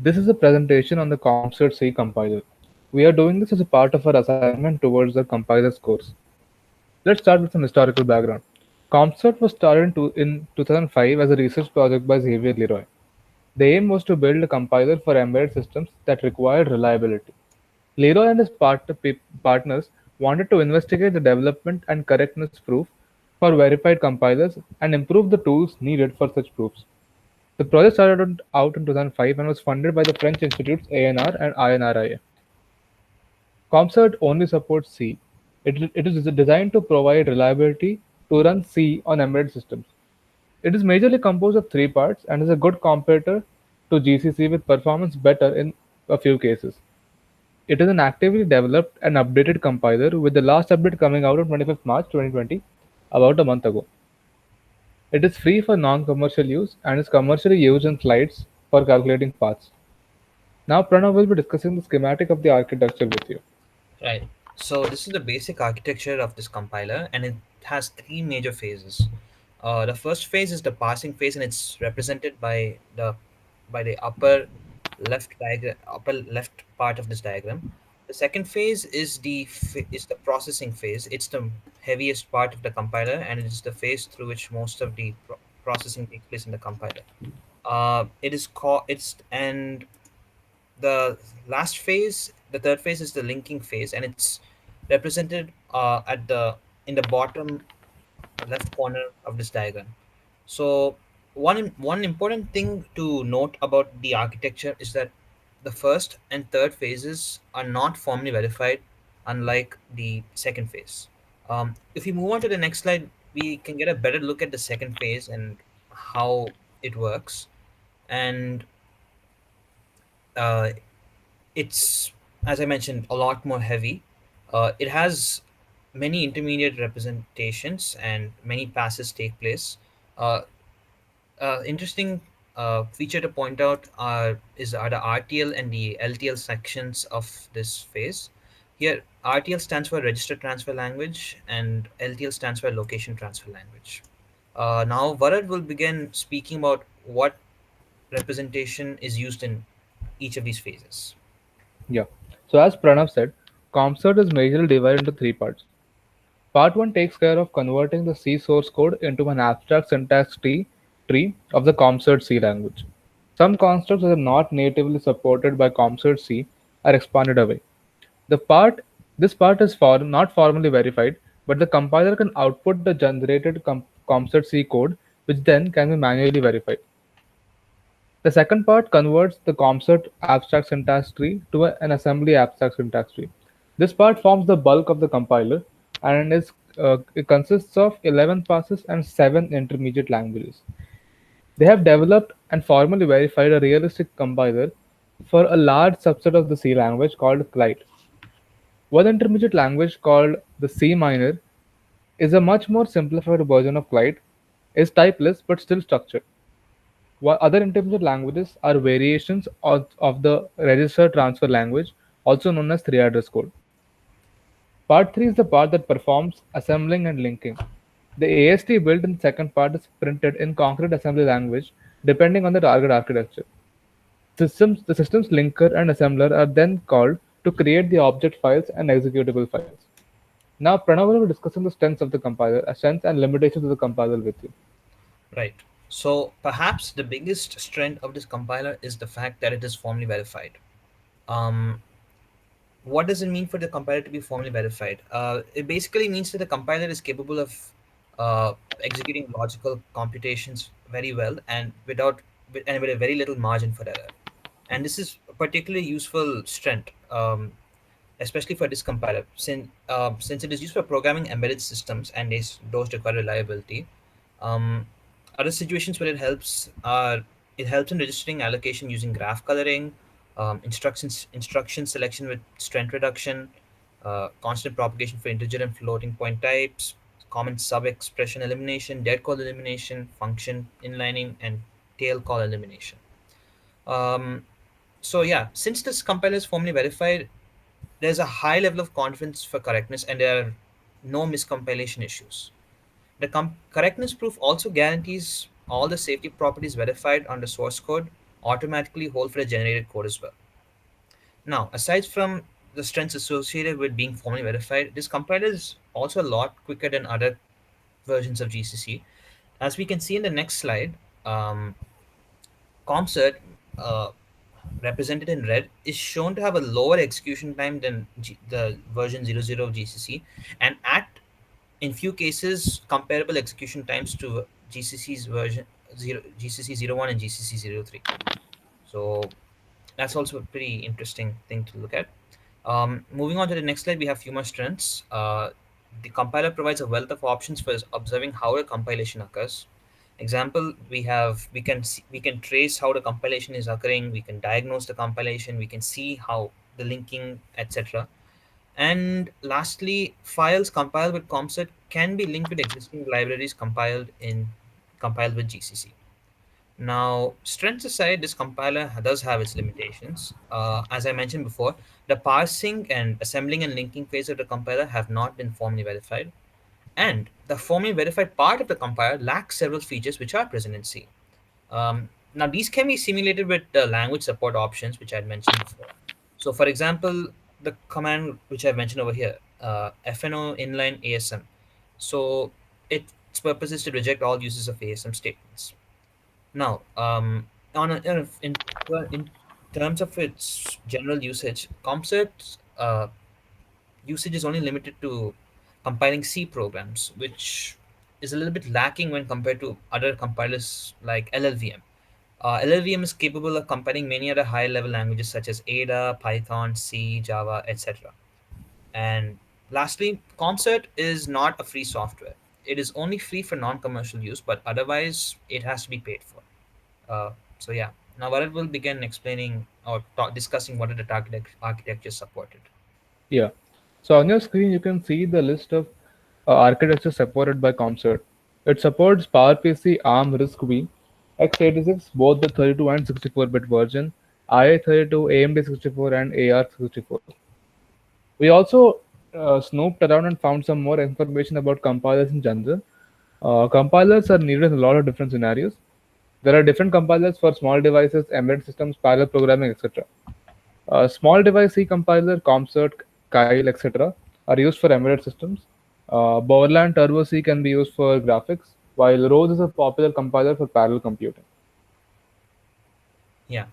This is a presentation on the CompCert C compiler. We are doing this as a part of our assignment towards the compiler's course. Let's start with some historical background. CompCert was started in 2005 as a research project by Xavier Leroy. The aim was to build a compiler for embedded systems that required reliability. Leroy and his partners wanted to investigate the development and correctness proof for verified compilers and improve the tools needed for such proofs. The project started out in 2005 and was funded by the French institutes ANR and INRIA. CompCert only supports C. It is designed to provide reliability to run C on embedded systems. It is majorly composed of three parts and is a good comparator to GCC with performance better in a few cases. It is an actively developed and updated compiler with the last update coming out on 25th March 2020, about a month ago. It is free for non-commercial use and is commercially used in slides for calculating paths. Now Pranav will be discussing the schematic of the architecture with you. Right. So this is the basic architecture of this compiler, and it has three major phases. The first phase is the parsing phase, and it's represented by the upper left part of this diagram. The second phase is the processing phase. It's the heaviest part of the compiler, and it is the phase through which most of the processing takes place in the compiler. It is called it's and the last phase, the third phase, is the linking phase, and it's represented at the in the bottom left corner of this diagram. So one important thing to note about the architecture is that the first and third phases are not formally verified, unlike the second phase. If we move on to the next slide, we can get a better look at the second phase and how it works. And uh, it's, as I mentioned, a lot more heavy. It has many intermediate representations and many passes take place. Uh, Interesting feature to point out are the RTL and the LTL sections of this phase. Here, RTL stands for Register Transfer Language, and LTL stands for Location Transfer Language. Now, Varad will begin speaking about what representation is used in each of these phases. Yeah. So as Pranav said, CompCert is majorly divided into three parts. Part 1 takes care of converting the C source code into an abstract syntax tree of the CompCert C language. Some constructs that are not natively supported by CompCert C are expanded away. The part this part is not formally verified, but the compiler can output the generated CompCert C code, which then can be manually verified. The second part converts the CompCert abstract syntax tree to an assembly abstract syntax tree. This part forms the bulk of the compiler and it consists of 11 passes and 7 intermediate languages. They have developed and formally verified a realistic compiler for a large subset of the C language called Clyde. One intermediate language called the C minor is a much more simplified version of Clyde, is typeless but still structured. While other intermediate languages are variations of the register transfer language, also known as three address code. Part 3 is the part that performs assembling and linking. The AST built in the second part is printed in concrete assembly language depending on the target architecture. The system's linker and assembler are then called to create the object files and executable files. Now Pranav will be discussing the strengths and limitations of the compiler with you. Right. So perhaps the biggest strength of this compiler is the fact that it is formally verified. Um, what does it mean for the compiler to be formally verified? It basically means that the compiler is capable of uh, executing logical computations very well and with a very little margin for error. And this is a particularly useful strength, especially for this compiler, since it is used for programming embedded systems and those require reliability. Um, Other situations where it helps in registering allocation using graph coloring, instruction selection with strength reduction, constant propagation for integer and floating point types, common sub expression elimination, dead call elimination, function inlining, and tail call elimination. Um, so yeah, since this compiler is formally verified, there's a high level of confidence for correctness, and there are no miscompilation issues. The correctness proof also guarantees all the safety properties verified on the source code automatically hold for the generated code as well. Now, aside from the strengths associated with being formally verified, this compiler is also a lot quicker than other versions of GCC. As we can see in the next slide, um, CompCert, uh, represented in red, is shown to have a lower execution time than the version 00 of GCC, and at, in few cases, comparable execution times to GCC's version 0, GCC 01 and GCC 03. So that's also a pretty interesting thing to look at. Moving on to the next slide, we have few more strengths. The compiler provides a wealth of options for observing how a compilation occurs. Example, we can trace how the compilation is occurring. We can diagnose the compilation. We can see how the linking, etc. And lastly, files compiled with CompSet can be linked with existing libraries compiled with GCC. Now, strengths aside, this compiler does have its limitations. As I mentioned before, the parsing and assembling and linking phase of the compiler have not been formally verified, and the formally verified part of the compiler lacks several features which are present in C. Now, these can be simulated with the language support options, which I had mentioned before. So, for example, the command which I mentioned over here, fno inline asm. So, its purpose is to reject all uses of asm statements. Now, in terms of its general usage, CompSert's usage is only limited to compiling C programs, which is a little bit lacking when compared to other compilers like LLVM. LLVM is capable of compiling many other high-level languages such as Ada, Python, C, Java, etc. And lastly, CompSert is not a free software. It is only free for non-commercial use, but otherwise it has to be paid for. So yeah, now Varad will begin explaining or discussing what are the target architectures supported. Yeah. So on your screen, you can see the list of architectures supported by CompCert. It supports PowerPC ARM RISC-V, x86, both the 32 and 64-bit version, IA32, AMD 64, and AR64. We also snooped around and found some more information about compilers in general. Compilers are needed in a lot of different scenarios. There are different compilers for small devices, embedded systems, parallel programming, etc. Small device C compiler, ComCert, Kyle, etc. are used for embedded systems. Borland Turbo C can be used for graphics, while Rose is a popular compiler for parallel computing. Yeah,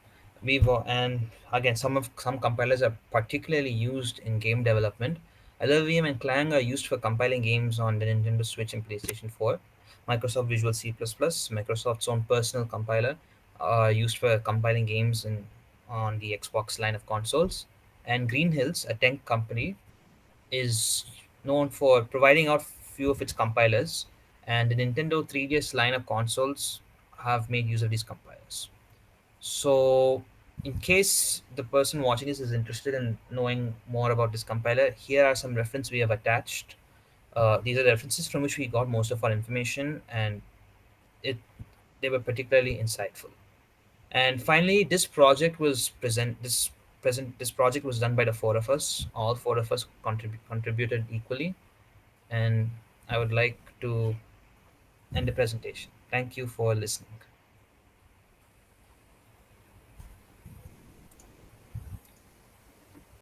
and again some compilers are particularly used in game development. LLVM and Clang are used for compiling games on the Nintendo Switch and PlayStation 4. Microsoft Visual C++, Microsoft's own personal compiler, are used for compiling games on the Xbox line of consoles. And Green Hills, a tech company, is known for providing out few of its compilers, and the Nintendo 3DS line of consoles have made use of these compilers. So, in case the person watching this is interested in knowing more about this compiler, here are some references we have attached. These are references from which we got most of our information, and it they were particularly insightful. And finally, this project was this project was done by the four of us. All four of us contributed equally, and I would like to end the presentation. Thank you for listening.